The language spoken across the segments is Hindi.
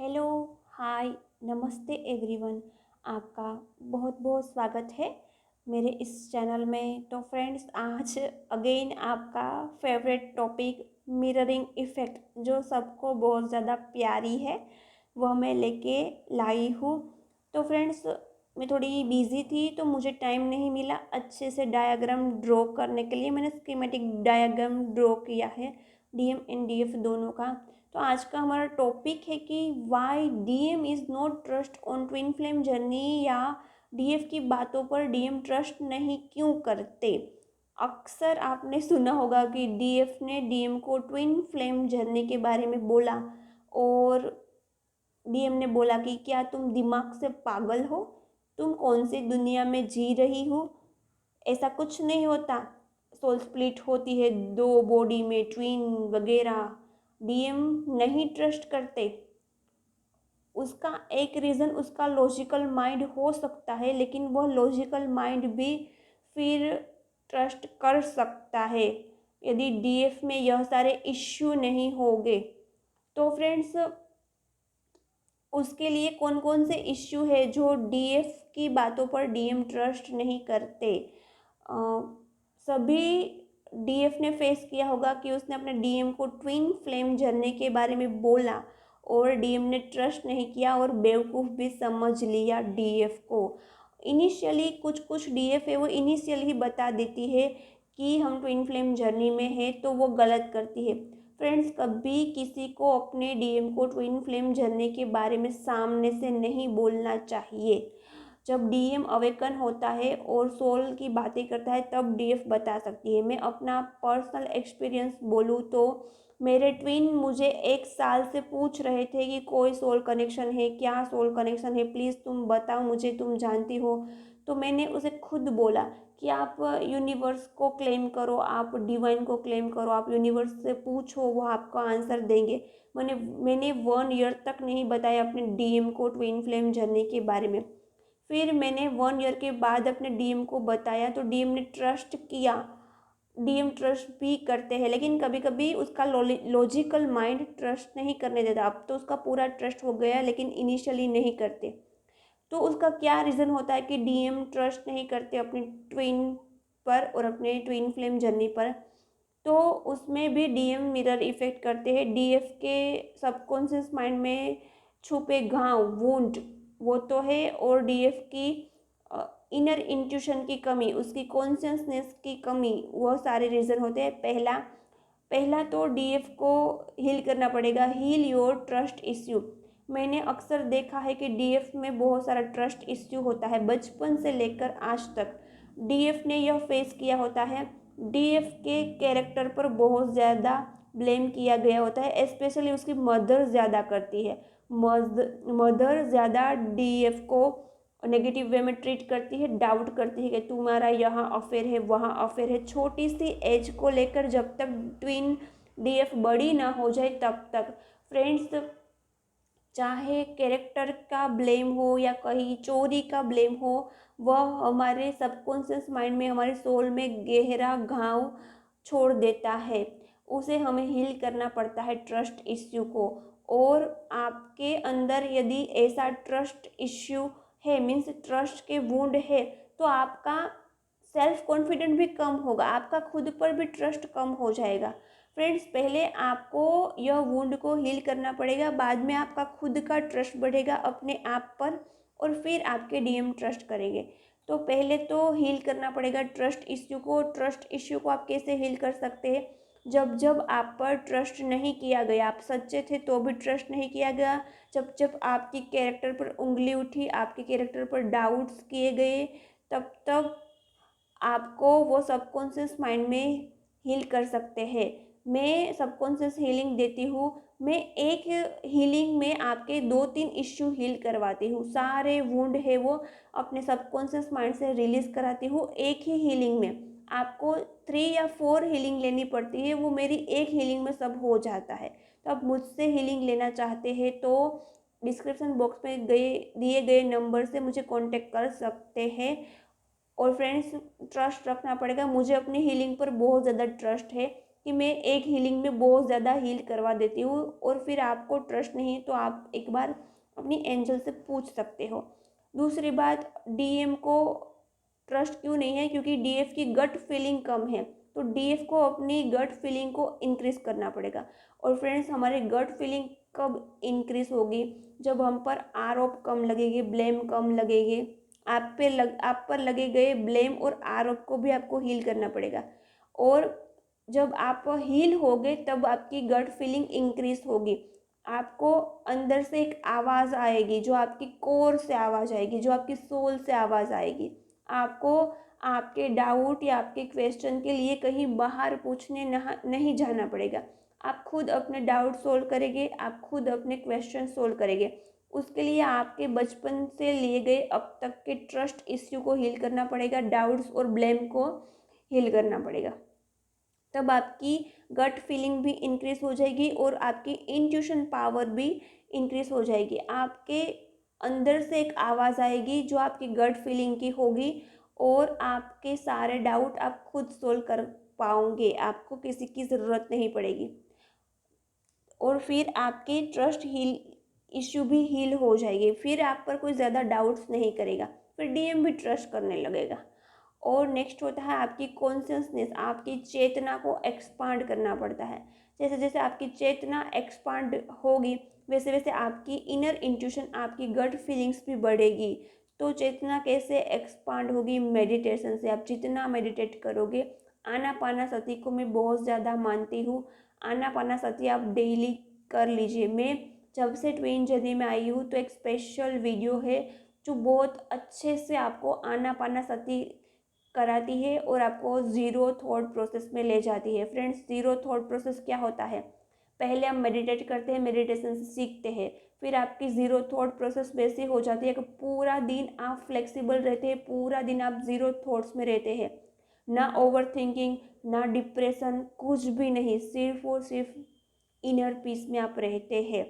हेलो, हाय, नमस्ते एवरीवन। आपका बहुत बहुत स्वागत है मेरे इस चैनल में। तो फ्रेंड्स, आज अगेन आपका फेवरेट टॉपिक मिररिंग इफ़ेक्ट, जो सबको बहुत ज़्यादा प्यारी है, वह मैं लेके लाई हूँ। तो फ्रेंड्स, मैं थोड़ी बिज़ी थी तो मुझे टाइम नहीं मिला अच्छे से डायग्राम ड्रॉ करने के लिए। मैंने स्कीमेटिक डायग्राम ड्रॉ किया है, डीएम एंड डीएफ दोनों का। तो आज का हमारा टॉपिक है कि why DM is not trust on twin flame journey, या डीएफ की बातों पर डीएम ट्रस्ट नहीं क्यों करते। अक्सर आपने सुना होगा कि डीएफ ने डीएम को ट्विन फ्लेम जर्नी के बारे में बोला, और डीएम ने बोला कि क्या तुम दिमाग से पागल हो, तुम कौन सी दुनिया में जी रही हो, ऐसा कुछ नहीं होता। सोल स्प्लिट होती है दो बॉडी में, ट्विन वगैरह। डीएम नहीं ट्रस्ट करते। उसका एक रीज़न उसका लॉजिकल माइंड हो सकता है, लेकिन वह लॉजिकल माइंड भी फिर ट्रस्ट कर सकता है यदि डीएफ में यह सारे इश्यू नहीं होंगे। तो फ्रेंड्स, उसके लिए कौन कौन से इश्यू है जो डीएफ की बातों पर डीएम ट्रस्ट नहीं करते। अ, सभी डीएफ ने फेस किया होगा कि उसने अपने डीएम को ट्विन फ्लेम जर्नी के बारे में बोला और डीएम ने ट्रस्ट नहीं किया और बेवकूफ़ भी समझ लिया डीएफ को। इनिशियली कुछ कुछ डीएफ है वो इनिशियल ही बता देती है कि हम ट्विन फ्लेम जर्नी में है, तो वो गलत करती है। फ्रेंड्स, कभी किसी को अपने डीएम को ट्विन फ्लेम जर्नी के बारे में सामने से नहीं बोलना चाहिए। जब डीएम अवेकन होता है और सोल की बातें करता है तब डीएफ बता सकती है। मैं अपना पर्सनल एक्सपीरियंस बोलूँ तो मेरे ट्विन मुझे 1 साल से पूछ रहे थे कि कोई सोल कनेक्शन है क्या, सोल कनेक्शन है, प्लीज़ तुम बताओ मुझे, तुम जानती हो। तो मैंने उसे खुद बोला कि आप यूनिवर्स को क्लेम करो, आप डिवाइन को क्लेम करो, आप यूनिवर्स से पूछो, वो आपको आंसर देंगे। मैंने 1 ईयर तक नहीं बताया अपने डीएम को ट्विन फ्लेम जर्नी के बारे में। फिर मैंने 1 ईयर के बाद अपने डीएम को बताया तो डीएम ने ट्रस्ट किया। डीएम ट्रस्ट भी करते हैं, लेकिन कभी कभी उसका लॉजिकल माइंड ट्रस्ट नहीं करने देता। अब तो उसका पूरा ट्रस्ट हो गया, लेकिन इनिशियली नहीं करते। तो उसका क्या रीज़न होता है कि डीएम ट्रस्ट नहीं करते अपनी ट्विन पर और अपने ट्विन फ्लेम जर्नी पर। तो उसमें भी डीएम मिरर इफेक्ट करते हैं। डीएफ के सबकॉन्शियस माइंड में छुपे घाव, वुंड, वो तो है, और डीएफ की इनर इंट्यूशन की कमी, उसकी कॉन्शियसनेस की कमी, वो सारे रीज़न होते हैं। पहला पहला तो डीएफ को हील करना पड़ेगा। Heal your trust issue. मैंने अक्सर देखा है कि डीएफ में बहुत सारा ट्रस्ट इश्यू होता है, बचपन से लेकर आज तक डीएफ ने यह फेस किया होता है। डीएफ के कैरेक्टर पर बहुत ज़्यादा ब्लेम किया गया होता है, स्पेशली उसकी मदर ज़्यादा करती है। मदर ज़्यादा डीएफ को नेगेटिव वे में ट्रीट करती है, डाउट करती है कि तुम्हारा यहाँ अफेयर है, वहाँ अफेयर है। छोटी सी एज को लेकर जब तक ट्विन डीएफ बड़ी ना हो जाए तब तक। फ्रेंड्स, चाहे कैरेक्टर का ब्लेम हो या कहीं चोरी का ब्लेम हो, वह हमारे सबकॉन्शियस माइंड में, हमारे सोल में गहरा घाव छोड़ देता है। उसे हमें हील करना पड़ता है, ट्रस्ट इश्यू को। और आपके अंदर यदि ऐसा ट्रस्ट इश्यू है, मीन्स ट्रस्ट के वुंड है, तो आपका सेल्फ कॉन्फिडेंट भी कम होगा, आपका खुद पर भी ट्रस्ट कम हो जाएगा। फ्रेंड्स, पहले आपको यह वुंड को हील करना पड़ेगा, बाद में आपका खुद का ट्रस्ट बढ़ेगा अपने आप पर, और फिर आपके डीएम ट्रस्ट करेंगे। तो पहले तो हील करना पड़ेगा ट्रस्ट इश्यू को। ट्रस्ट इश्यू को आप कैसे हील कर सकते हैं? जब जब आप पर ट्रस्ट नहीं किया गया, आप सच्चे थे तो भी ट्रस्ट नहीं किया गया, जब जब आपकी कैरेक्टर पर उंगली उठी, आपके कैरेक्टर पर डाउट्स किए गए, तब तब आपको वो सबकॉन्शियस माइंड में हील कर सकते हैं। मैं सबकॉन्शियस हीलिंग देती हूँ। मैं एक हीलिंग में आपके 2-3 इश्यू हील करवाती हूँ, सारे वुंड है वो अपने सबकॉन्शियस माइंड से रिलीज कराती हूँ एक ही हीलिंग में। आपको 3 या 4 हीलिंग लेनी पड़ती है, वो मेरी एक हीलिंग में सब हो जाता है। तो आप मुझसे हीलिंग लेना चाहते हैं तो डिस्क्रिप्शन बॉक्स में दिए गए नंबर से मुझे कांटेक्ट कर सकते हैं। और फ्रेंड्स, ट्रस्ट रखना पड़ेगा। मुझे अपनी हीलिंग पर बहुत ज़्यादा ट्रस्ट है। कि मैं एक हीलिंग में बहुत ज़्यादा हील करवा देती हूँ, और फिर आपको ट्रस्ट नहीं है तो आप एक बार अपनी एंजल से पूछ सकते हो। दूसरी बात, डीएम को ट्रस्ट क्यों नहीं है, क्योंकि डीएफ की गट फीलिंग कम है। तो डीएफ को अपनी गट फीलिंग को इंक्रीज करना पड़ेगा। और फ्रेंड्स, हमारी गट फीलिंग कब इंक्रीज होगी, जब हम पर आरोप कम लगेंगे, ब्लेम कम लगेंगे। आप पर लगे गए ब्लेम और आरोप को भी आपको हील करना पड़ेगा। और जब आप हील होगे तब आपकी गट फीलिंग इंक्रीज होगी। आपको अंदर से एक आवाज़ आएगी, जो आपकी कोर से आवाज़ आएगी, जो आपकी सोल से आवाज़ आएगी। आपको आपके डाउट या आपके क्वेश्चन के लिए कहीं बाहर पूछने नहीं जाना पड़ेगा। आप खुद अपने डाउट सोल्व करेंगे, आप खुद अपने क्वेश्चन सोल्व करेंगे। उसके लिए आपके बचपन से लिए गए अब तक के ट्रस्ट इश्यू को हील करना पड़ेगा, डाउट्स और ब्लेम को हील करना पड़ेगा। तब आपकी गट फीलिंग भी इंक्रीज हो जाएगी और आपकी इंट्यूशन पावर भी इंक्रीज हो जाएगी। आपके अंदर से एक आवाज़ आएगी जो आपकी गट फीलिंग की होगी, और आपके सारे डाउट आप खुद सोल्व कर पाओगे, आपको किसी की ज़रूरत नहीं पड़ेगी। और फिर आपकी ट्रस्ट हील इश्यू भी हील हो जाएगी, फिर आप पर कोई ज़्यादा डाउट्स नहीं करेगा, फिर डीएम भी ट्रस्ट करने लगेगा। और नेक्स्ट होता है आपकी कॉन्शियसनेस, आपकी चेतना को एक्सपांड करना पड़ता है। जैसे जैसे आपकी चेतना एक्सपांड होगी, वैसे वैसे आपकी इनर इंट्यूशन, आपकी गट फीलिंग्स भी बढ़ेगी। तो चेतना कैसे एक्सपांड होगी? मेडिटेशन से। आप जितना मेडिटेट करोगे, आनापानासती को मैं बहुत ज़्यादा मानती हूँ। आनापानासती आप डेली कर लीजिए। मैं जब से ट्विन जर्नी में आई हूँ तो एक स्पेशल वीडियो है जो बहुत अच्छे से आपको आनापानासती कराती है और आपको ज़ीरो थॉट प्रोसेस में ले जाती है। फ्रेंड्स, ज़ीरो थॉट प्रोसेस क्या होता है? पहले हम मेडिटेट करते हैं, मेडिटेशन से सीखते हैं, फिर आपकी ज़ीरो थॉट प्रोसेस वैसी हो जाती है कि पूरा दिन आप फ्लेक्सिबल रहते हैं, पूरा दिन आप ज़ीरो थॉट्स में रहते हैं। ना ओवर थिंकिंग, ना डिप्रेशन, कुछ भी नहीं, सिर्फ और सिर्फ इनर पीस में आप रहते हैं।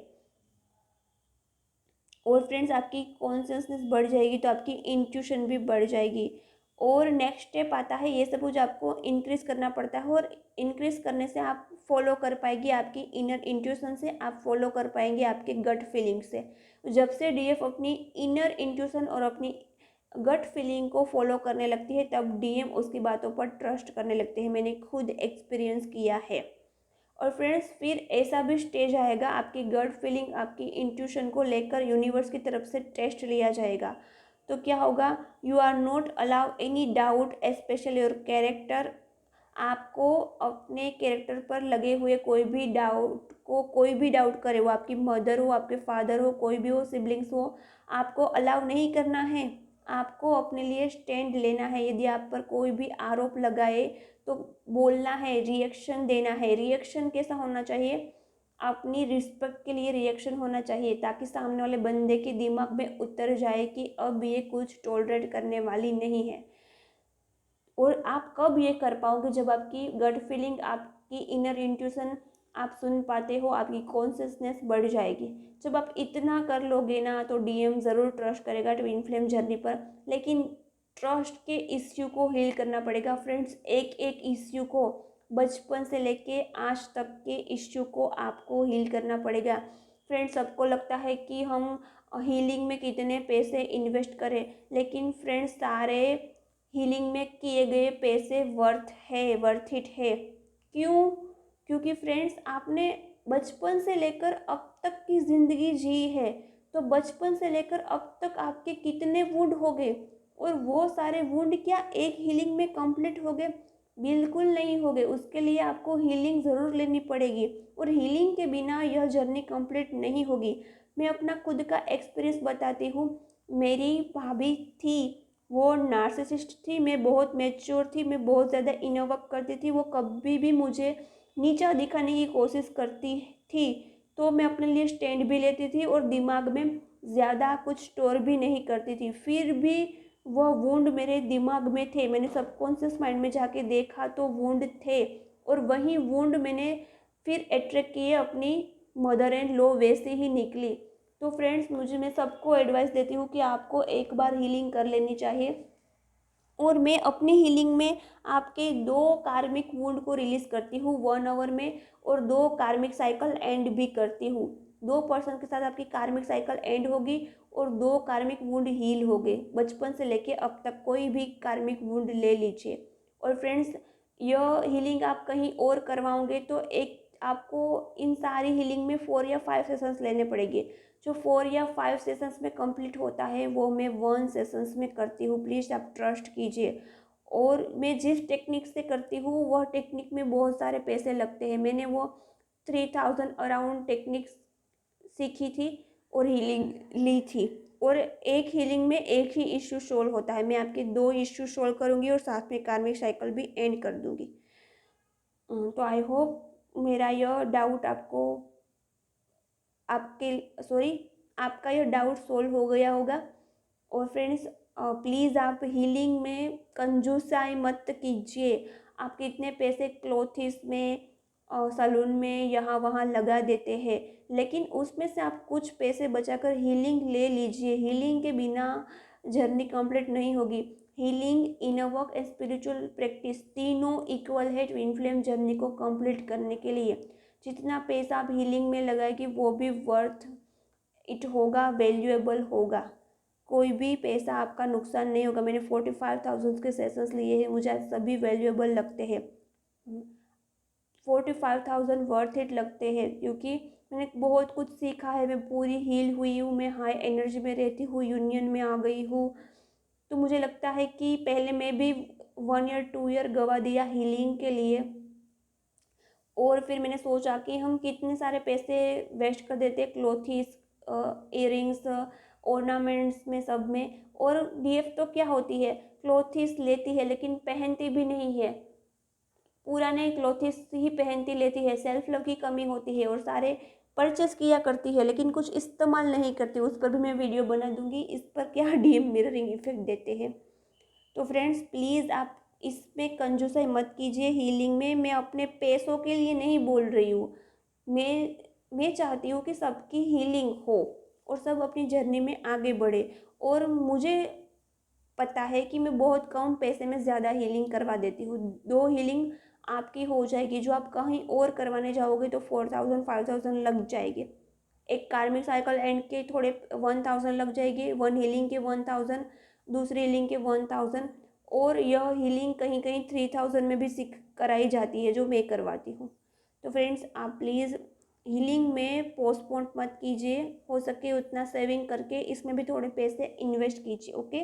और फ्रेंड्स, आपकी कॉन्शियसनेस बढ़ जाएगी तो आपकी इंट्यूशन भी बढ़ जाएगी। और नेक्स्ट स्टेप आता है, ये सब कुछ आपको इंक्रीज करना पड़ता है, और इंक्रीज करने से आप फॉलो कर पाएंगे आपकी इनर इंट्यूशन से, आप फॉलो कर पाएंगे आपके गट फीलिंग से। जब से डीएफ अपनी इनर इंट्यूशन और अपनी गट फीलिंग को फॉलो करने लगती है, तब डीएम उसकी बातों पर ट्रस्ट करने लगते हैं। मैंने खुद एक्सपीरियंस किया है। और फ्रेंड्स, फिर ऐसा भी स्टेज आएगा, आपकी गट फीलिंग, आपकी इंट्यूशन को लेकर यूनिवर्स की तरफ से टेस्ट लिया जाएगा। तो क्या होगा? You are not allow any doubt special your character. आपको अपने कैरेक्टर पर लगे हुए कोई भी डाउट करे, वो आपकी मदर हो, आपके फादर हो, कोई भी हो, सिबलिंग्स हो, आपको अलाउ नहीं करना है। आपको अपने लिए स्टैंड लेना है। यदि आप पर कोई भी आरोप लगाए तो बोलना है, रिएक्शन देना है। रिएक्शन कैसा होना चाहिए? अपनी रिस्पेक्ट के लिए रिएक्शन होना चाहिए, ताकि सामने वाले बंदे के दिमाग में उतर जाए कि अब ये कुछ टॉलरेट करने वाली नहीं है। और आप कब ये कर पाओगे? जब आपकी गट फीलिंग, आपकी इनर इंट्यूशन आप सुन पाते हो, आपकी कॉन्शियसनेस बढ़ जाएगी। जब आप इतना कर लोगे ना, तो डीएम ज़रूर ट्रस्ट करेगा ट्विन फ्लेम जर्नी पर। लेकिन ट्रस्ट के इश्यू को हील करना पड़ेगा फ्रेंड्स, एक एक इश्यू को, बचपन से लेके आज तक के इश्यू को आपको हील करना पड़ेगा। फ्रेंड्स, सबको लगता है कि हम हीलिंग में कितने पैसे इन्वेस्ट करें, लेकिन फ्रेंड्स, सारे हीलिंग में किए गए पैसे वर्थ इट है। क्यों? क्योंकि फ्रेंड्स, आपने बचपन से लेकर अब तक की ज़िंदगी जी है, तो बचपन से लेकर अब तक आपके कितने वुंड हो गए, और वो सारे वुंड क्या एक हीलिंग में कंप्लीट हो गए? बिल्कुल नहीं हो गए। उसके लिए आपको हीलिंग ज़रूर लेनी पड़ेगी, और हीलिंग के बिना यह जर्नी कंप्लीट नहीं होगी। मैं अपना खुद का एक्सपीरियंस बताती हूँ। मेरी भाभी थी, वो नार्सिसिस्ट थी, मैं बहुत मैच्योर थी, मैं बहुत ज़्यादा इनर वर्क करती थी। वो कभी भी मुझे नीचा दिखाने की कोशिश करती थी, तो मैं अपने लिए स्टैंड भी लेती थी और दिमाग में ज़्यादा कुछ स्टोर भी नहीं करती थी। फिर भी वह वुंड मेरे दिमाग में थे। मैंने सबकॉन्शियस माइंड में जाके देखा तो वुंड थे, और वही वुंड मैंने फिर अट्रैक्ट किए अपनी मदर एंड लॉ, वैसे ही निकली। तो फ्रेंड्स, मैं सबको एडवाइस देती हूँ कि आपको एक बार हीलिंग कर लेनी चाहिए, और मैं अपनी हीलिंग में आपके 2 कार्मिक वुंड को रिलीज करती हूँ 1 आवर में, और 2 कार्मिक साइकिल एंड भी करती हूँ। 2 पर्सन के साथ आपकी कार्मिक साइकिल एंड होगी और 2 कार्मिक वुंड हील हो गए। बचपन से लेके अब तक कोई भी कार्मिक वुंड ले लीजिए। और फ्रेंड्स, यह हीलिंग आप कहीं और करवाओगे तो एक आपको इन सारी हीलिंग में 4 या 5 सेशंस लेने पड़ेंगे। जो 4 या 5 सेशंस में कंप्लीट होता है वो मैं 1 सेशंस में करती हूँ, प्लीज़ आप ट्रस्ट कीजिए। और मैं जिस टेक्निक से करती हूँ वह टेक्निक में बहुत सारे पैसे लगते हैं। मैंने वो 3000 अराउंड टेक्निक सीखी थी और हीलिंग ली थी, और एक हीलिंग में एक ही इश्यू सोल्व होता है। मैं आपके 2 इश्यू सोल्व करूँगी और साथ में कार्मिक साइकिल भी एंड कर दूँगी। तो आई होप मेरा यह डाउट आपका यह डाउट सोल्व हो गया होगा। और फ्रेंड्स, प्लीज़ आप हीलिंग में कंजूसाई मत कीजिए। आप कितने पैसे क्लोथिस में, सलून में, यहाँ वहाँ लगा देते हैं, लेकिन उसमें से आप कुछ पैसे बचाकर हीलिंग ले लीजिए। हीलिंग के बिना जर्नी कंप्लीट नहीं होगी। Healing, inner work and spiritual practice तीनों इक्वल है ट्विन फ्लेम जर्नी को कंप्लीट करने के लिए। जितना पैसा आप हीलिंग में लगाएगी वो भी वर्थ इट होगा, वैल्यूएबल होगा। कोई भी पैसा आपका नुकसान नहीं होगा। मैंने 45,000 के सेशंस लिए हैं, मुझे आज सभी वैल्यूएबल लगते हैं। 45,000 वर्थ इट लगते हैं, क्योंकि मैंने बहुत कुछ सीखा है। मैं पूरी हील हुई हूँ, मैं हाई एनर्जी में रहती हूँ, यूनियन में आ गई हूँ। तो मुझे लगता है कि पहले मैं भी 1 ईयर 2 ईयर गवा दिया हीलिंग के लिए, और फिर मैंने सोचा कि हम कितने सारे पैसे वेस्ट कर देते हैं क्लोथिस, इयरिंग्स, ऑर्नामेंट्स में, सब में। और डीएफ तो क्या होती है, क्लोथिस लेती है लेकिन पहनती भी नहीं है, पुराने क्लोथिस ही पहनती लेती है। सेल्फ लव की कमी होती है, और सारे परचेस किया करती है लेकिन कुछ इस्तेमाल नहीं करती। उस पर भी मैं वीडियो बना दूंगी, इस पर क्या डीएम मिररिंग इफेक्ट देते हैं। तो फ्रेंड्स, प्लीज़ आप इसमें कंजूसाई मत कीजिए। हीलिंग में मैं अपने पैसों के लिए नहीं बोल रही हूँ। मैं चाहती हूँ कि सबकी हीलिंग हो और सब अपनी जर्नी में आगे बढ़े। और मुझे पता है कि मैं बहुत कम पैसे में ज़्यादा हीलिंग करवा देती हूँ। 2 हीलिंग आपकी हो जाएगी, जो आप कहीं और करवाने जाओगे तो 4000 5000 लग जाएगी। एक कार्मिक साइकिल एंड के थोड़े 1000 लग जाएगी, 1 हीलिंग के 1000, दूसरी हीलिंग के 1000, और यह हीलिंग कहीं कहीं 3000 में भी सीख कराई जाती है जो मैं करवाती हूँ। तो फ्रेंड्स, आप प्लीज़ हीलिंग में पोस्टपोन मत कीजिए, हो सके उतना सेविंग करके इसमें भी थोड़े पैसे इन्वेस्ट कीजिए। ओके,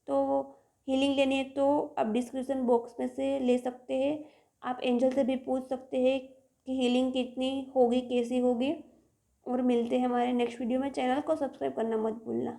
तो हीलिंग लेनी है तो आप डिस्क्रिप्शन बॉक्स में से ले सकते हैं। आप एंजल से भी पूछ सकते हैं कि हीलिंग कितनी होगी, कैसी होगी। और मिलते हैं हमारे नेक्स्ट वीडियो में। चैनल को सब्सक्राइब करना मत भूलना।